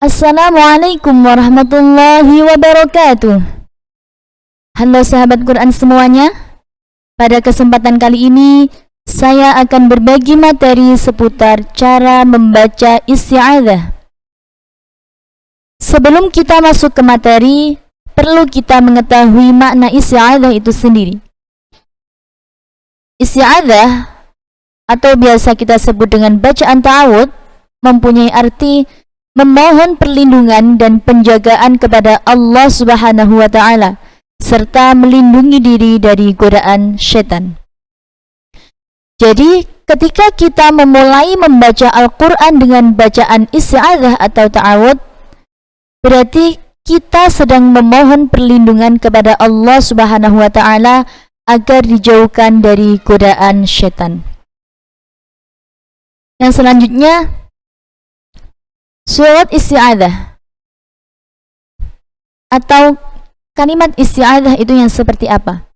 Assalamualaikum warahmatullahi wabarakatuh. Halo sahabat Quran semuanya. Pada kesempatan kali ini saya akan berbagi materi seputar cara membaca isti'adzah. Sebelum kita masuk ke materi, perlu kita mengetahui makna isti'adzah itu sendiri. Isti'adzah atau biasa kita sebut dengan bacaan ta'awudz mempunyai arti memohon perlindungan dan penjagaan kepada Allah Subhanahu wa Ta'ala, serta melindungi diri dari godaan setan. Jadi, ketika kita memulai membaca Al-Quran dengan bacaan isti'adzah atau ta'awudz, berarti kita sedang memohon perlindungan kepada Allah Subhanahu wa Ta'ala agar dijauhkan dari godaan setan. Yang selanjutnya, surat isti'adzah atau kalimat isti'adzah itu yang seperti apa?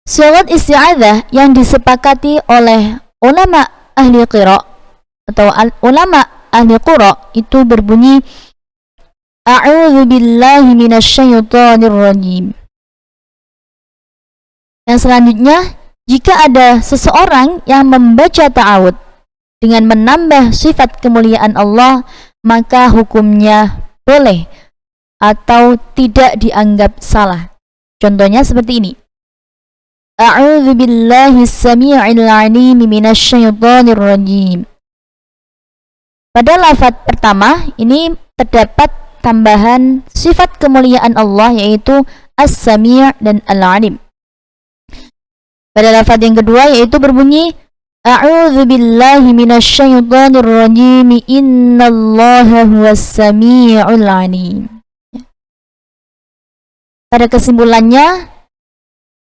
Surat isti'adzah yang disepakati oleh ulama ahli qira atau ulama ahli qura itu berbunyi A'udzu billahi minasyaitonir rajim. Yang selanjutnya, jika ada seseorang yang membaca ta'awudz dengan menambah sifat kemuliaan Allah, maka hukumnya boleh atau tidak dianggap salah. Contohnya seperti ini. A'udzu billahi as-sami'il 'alim minasyaitonir rajim. Pada lafaz pertama ini terdapat tambahan sifat kemuliaan Allah, yaitu as-sami' dan al-'alim. Pada lafaz yang kedua yaitu berbunyi A'udzu billahi minasyaitonir rajim innallaha huwas sami'ul 'alim. Pada kesimpulannya,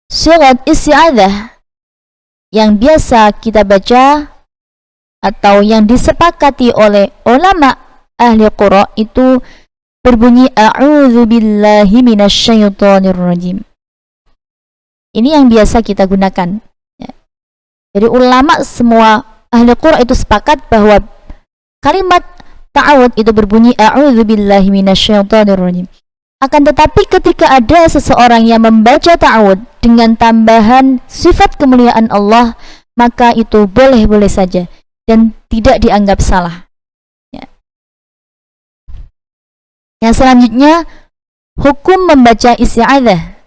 surat isti'adzah yang biasa kita baca atau yang disepakati oleh ulama ahli qira itu berbunyi A'udzu billahi minasyaitonir rajim. Ini yang biasa kita gunakan. Jadi ulama semua ahli qura itu sepakat bahwa kalimat ta'awudz itu berbunyi A'udzu billahi minasyaitonir rajim. Akan tetapi ketika ada seseorang yang membaca ta'awudz dengan tambahan sifat kemuliaan Allah, maka itu boleh-boleh saja dan tidak dianggap salah. Ya. Yang selanjutnya, hukum membaca isti'adzah.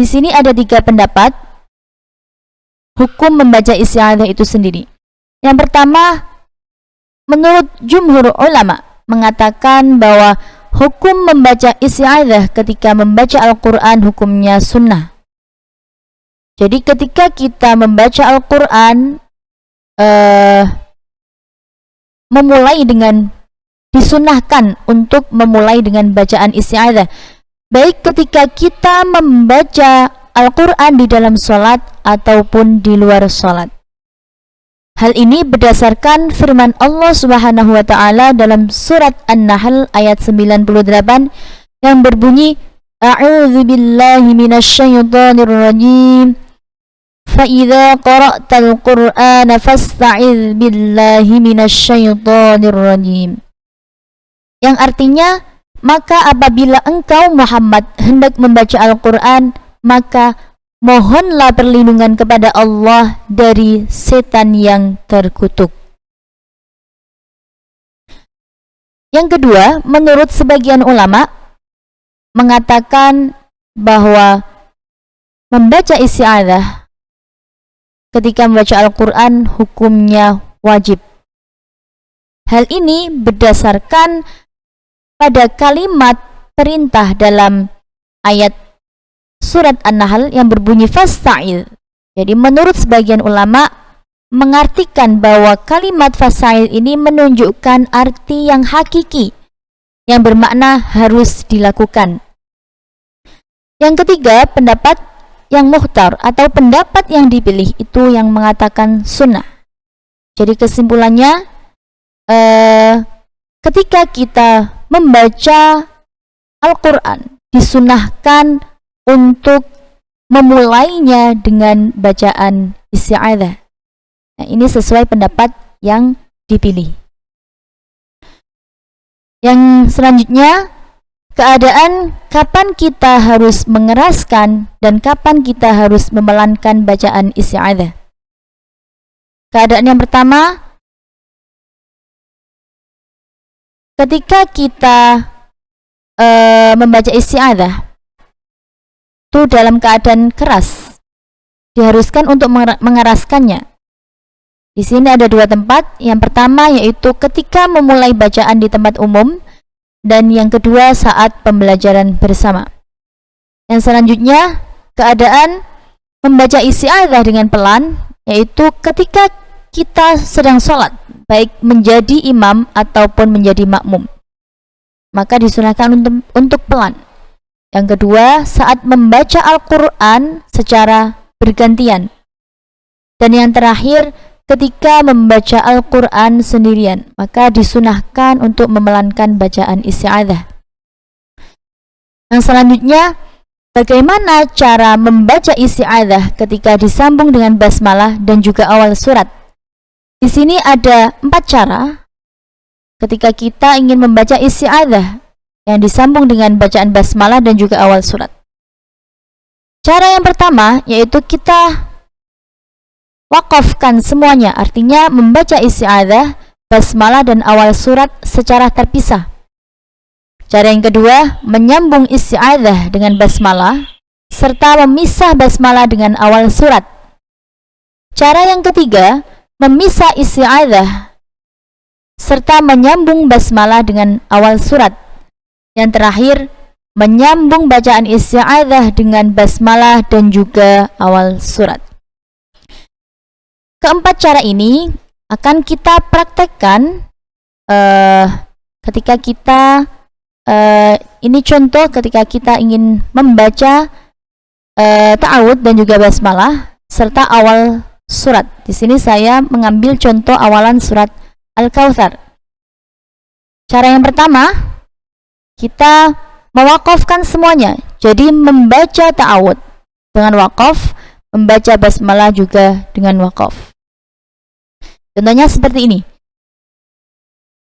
Di sini ada 3 pendapat hukum membaca isti'adzah itu sendiri. Yang pertama, menurut jumhur ulama mengatakan bahwa hukum membaca isti'adzah ketika membaca Al-Quran hukumnya sunnah. Jadi ketika kita membaca Al-Quran disunnahkan untuk memulai dengan bacaan isti'adzah, baik ketika kita membaca Al-Quran di dalam sholat ataupun di luar sholat. Hal ini berdasarkan firman Allah Subhanahu wa Ta'ala dalam surat An-Nahl ayat 98 yang berbunyi A'udzu billahi minasyaitonir rajim. Fa idza qara'tal Qur'ana fasta'idz billahi minasyaitonir rajim. Yang artinya, maka apabila engkau Muhammad hendak membaca Al-Quran, maka mohonlah perlindungan kepada Allah dari setan yang terkutuk. Yang kedua, menurut sebagian ulama mengatakan bahwa membaca isti'adzah ketika membaca Al-Quran hukumnya wajib. Hal ini berdasarkan pada kalimat perintah dalam ayat surat An-Nahl yang berbunyi fasta'il. Jadi menurut sebagian ulama mengartikan bahwa kalimat fasta'il ini menunjukkan arti yang hakiki yang bermakna harus dilakukan. Yang ketiga, pendapat yang mukhtar atau pendapat yang dipilih itu yang mengatakan sunnah. Jadi kesimpulannya ketika kita membaca Al-Quran disunahkan untuk memulainya dengan bacaan isti'adzah. Nah, ini sesuai pendapat yang dipilih. Yang selanjutnya, keadaan kapan kita harus mengeraskan dan kapan kita harus memelankan bacaan isti'adzah. Keadaan yang pertama, ketika kita membaca isti'adzah itu dalam keadaan keras, diharuskan untuk mengeraskannya. Di sini ada dua tempat. Yang pertama yaitu ketika memulai bacaan di tempat umum, dan yang kedua saat pembelajaran bersama. Yang selanjutnya, keadaan membaca isti'adzah dengan pelan, yaitu ketika kita sedang sholat, baik menjadi imam ataupun menjadi makmum, maka disunahkan untuk pelan. Yang kedua, saat membaca Al-Quran secara bergantian. Dan yang terakhir, ketika membaca Al-Quran sendirian, maka disunahkan untuk memelankan bacaan isti'adzah. Yang selanjutnya, bagaimana cara membaca isti'adzah ketika disambung dengan basmalah dan juga awal surat? Di sini ada 4 cara ketika kita ingin membaca isti'adzah yang disambung dengan bacaan basmalah dan juga awal surat. Cara yang pertama yaitu kita wakafkan semuanya, artinya membaca isti'adzah, basmalah dan awal surat secara terpisah. Cara yang kedua, menyambung isti'adzah dengan basmalah serta memisah basmalah dengan awal surat. Cara yang ketiga, memisah isti'adzah serta menyambung basmalah dengan awal surat. Yang terakhir, menyambung bacaan isti'adzah dengan basmalah dan juga awal surat. Keempat cara ini akan kita praktekkan ketika kita ini contoh ketika kita ingin membaca ta'awud dan juga basmalah serta awal surat. Di sini saya mengambil contoh awalan surat Al-Kautsar. Cara yang pertama, kita mewakafkan semuanya. Jadi membaca ta'awud dengan wakaf, membaca basmalah juga dengan wakaf. Contohnya seperti ini.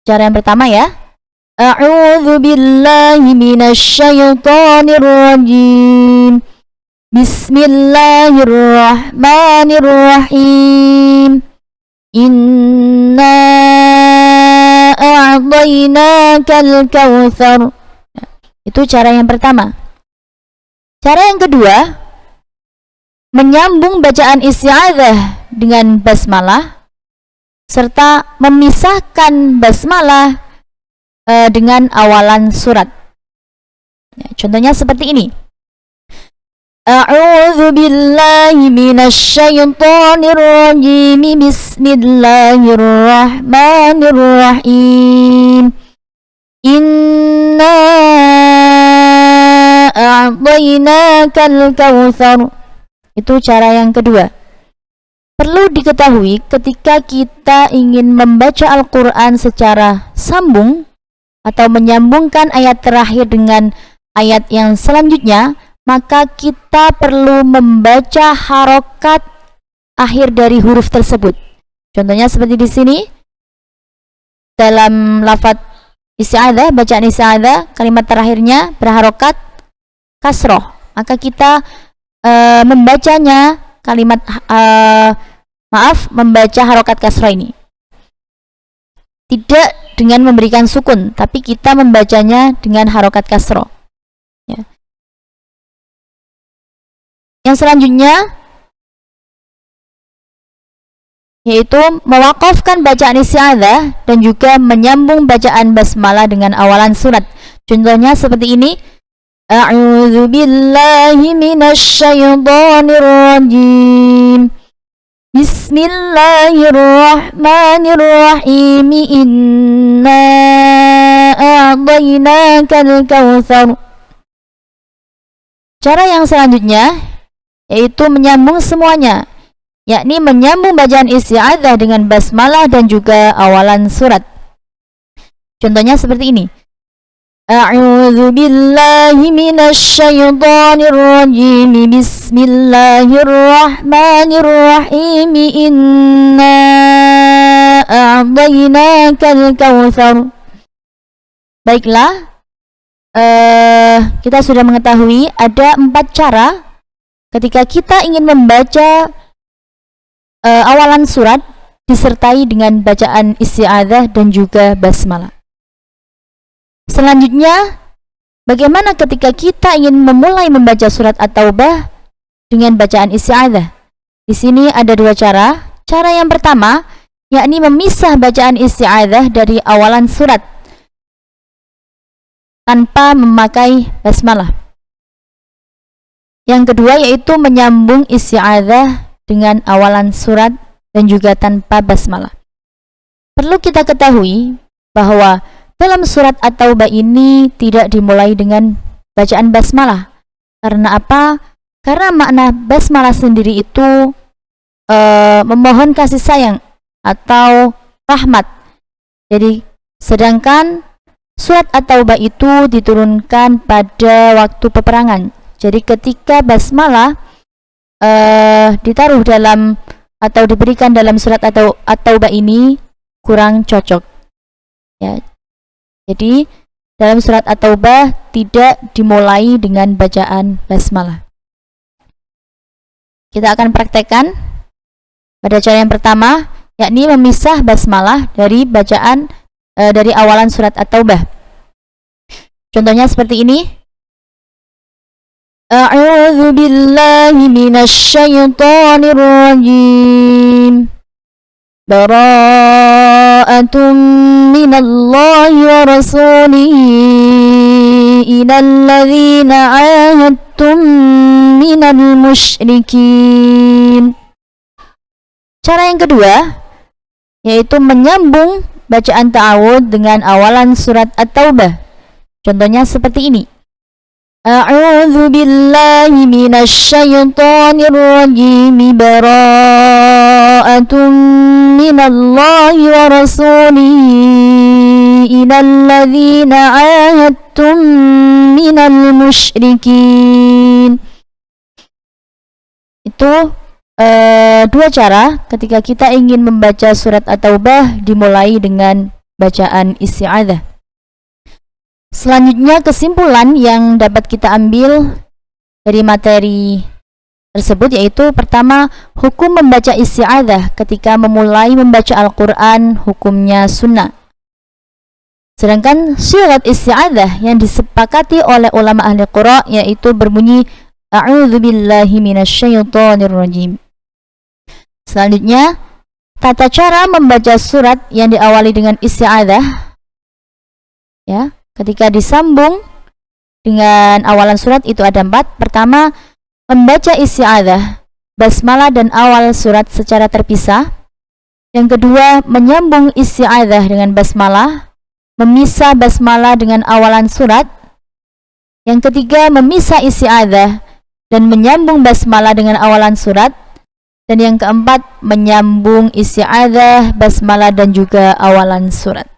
Cara yang pertama ya. A'udzu billahi minasyaitonir rajim. Bismillahirrahmanirrahim. Inna a'tainakal kautsar. Itu cara yang pertama. Cara yang kedua, menyambung bacaan isti'adzah dengan basmalah serta memisahkan basmalah dengan awalan surat. Contohnya seperti ini. A'udzu billahi minasyaitonir rajim. Bismillahirrahmanirrahim. Inna a'tainakal kautsar. Itu cara yang kedua. Perlu diketahui ketika kita ingin membaca Al-Quran secara sambung atau menyambungkan ayat terakhir dengan ayat yang selanjutnya, maka kita perlu membaca harokat akhir dari huruf tersebut. Contohnya seperti di sini. Dalam lafadz isti'adzah, bacaan isti'adzah, kalimat terakhirnya berharokat kasroh. Maka kita membacanya membaca harokat kasroh ini tidak dengan memberikan sukun, tapi kita membacanya dengan harokat kasroh ya. Yang selanjutnya yaitu mewakafkan bacaan isti'adzah dan juga menyambung bacaan basmalah dengan awalan surat. Contohnya seperti ini. A'udzu billahi minasyaitonir rajim. Bismillahirrahmanirrahim. Inna a'tainakal kautsar. Cara yang selanjutnya yaitu menyambung semuanya, yakni menyambung bacaan isti'adzah dengan basmalah dan juga awalan surat. Contohnya seperti ini. A'udzu billahi minasy syaithanir rajim. Bismillahirrahmanirrahim. Inna a'tainakal kautsar. Baiklah, kita sudah mengetahui ada 4 cara ketika kita ingin membaca awalan surat disertai dengan bacaan isti'adzah dan juga basmalah. Selanjutnya, bagaimana ketika kita ingin memulai membaca surat At-Taubah dengan bacaan isti'adzah? Di sini ada 2 cara. Cara yang pertama, yakni memisah bacaan isti'adzah dari awalan surat tanpa memakai basmalah. Yang kedua yaitu menyambung isti'adzah dengan awalan surat dan juga tanpa basmalah. Perlu kita ketahui bahwa dalam surat At-Taubah ini tidak dimulai dengan bacaan basmalah. Karena apa? Karena makna basmalah sendiri itu memohon kasih sayang atau rahmat. Jadi sedangkan surat At-Taubah itu diturunkan pada waktu peperangan. Jadi ketika basmalah ditaruh dalam atau diberikan dalam surat At-Taubah ini kurang cocok. Ya. Jadi dalam surat At-Taubah tidak dimulai dengan bacaan basmalah. Kita akan praktekkan pada cara yang pertama, yakni memisah basmalah dari bacaan dari awalan surat At-Taubah. Contohnya seperti ini. A'udzu billahi minasy syaithanir rajim. Bara'atun minallahi wa rasulihi ilal ladzina 'ahadtum minal musyrikin. Cara yang kedua yaitu menyambung bacaan ta'awudz dengan awalan surat At-Taubah. Contohnya seperti ini. A'udzu billahi minasy syaithanir rajim. Bara'atun minallahi wa rasulihi ilal ladzina 'ahadtum minal musyrikin. Itu 2 cara ketika kita ingin membaca surat At-Taubah dimulai dengan bacaan isti'adzah. Selanjutnya kesimpulan yang dapat kita ambil dari materi tersebut yaitu pertama, hukum membaca isti'adzah ketika memulai membaca Al-Quran hukumnya sunnah. Sedangkan syirat isti'adzah yang disepakati oleh ulama ahli qira yaitu berbunyi A'udzu billahi minasy syaithanir rajim. Selanjutnya, tata cara membaca surat yang diawali dengan isti'adzah. Ya, ketika disambung dengan awalan surat itu ada 4. Pertama, membaca isti'adzah, basmalah dan awal surat secara terpisah. Yang kedua, menyambung isti'adzah dengan basmalah, memisah basmalah dengan awalan surat. Yang ketiga, memisah isti'adzah dan menyambung basmalah dengan awalan surat. Dan yang keempat, menyambung isti'adzah, basmalah dan juga awalan surat.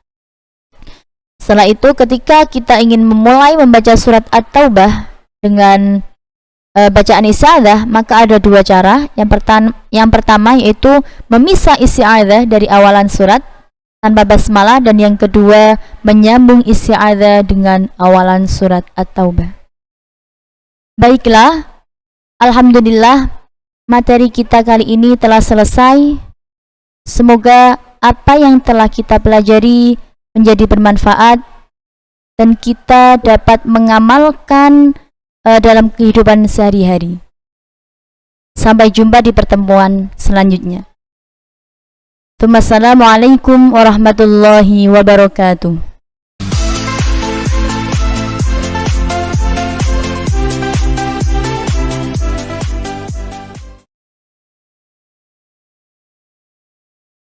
Setelah itu ketika kita ingin memulai membaca surat At-Taubah dengan bacaan isti'adzah, maka ada 2 cara. Yang pertama yaitu memisah isti'adzah dari awalan surat tanpa basmalah, dan yang kedua menyambung isti'adzah dengan awalan surat At-Taubah. Baiklah, alhamdulillah materi kita kali ini telah selesai. Semoga apa yang telah kita pelajari menjadi bermanfaat dan kita dapat mengamalkan dalam kehidupan sehari-hari. Sampai jumpa di pertemuan selanjutnya. Wassalamualaikum warahmatullahi wabarakatuh.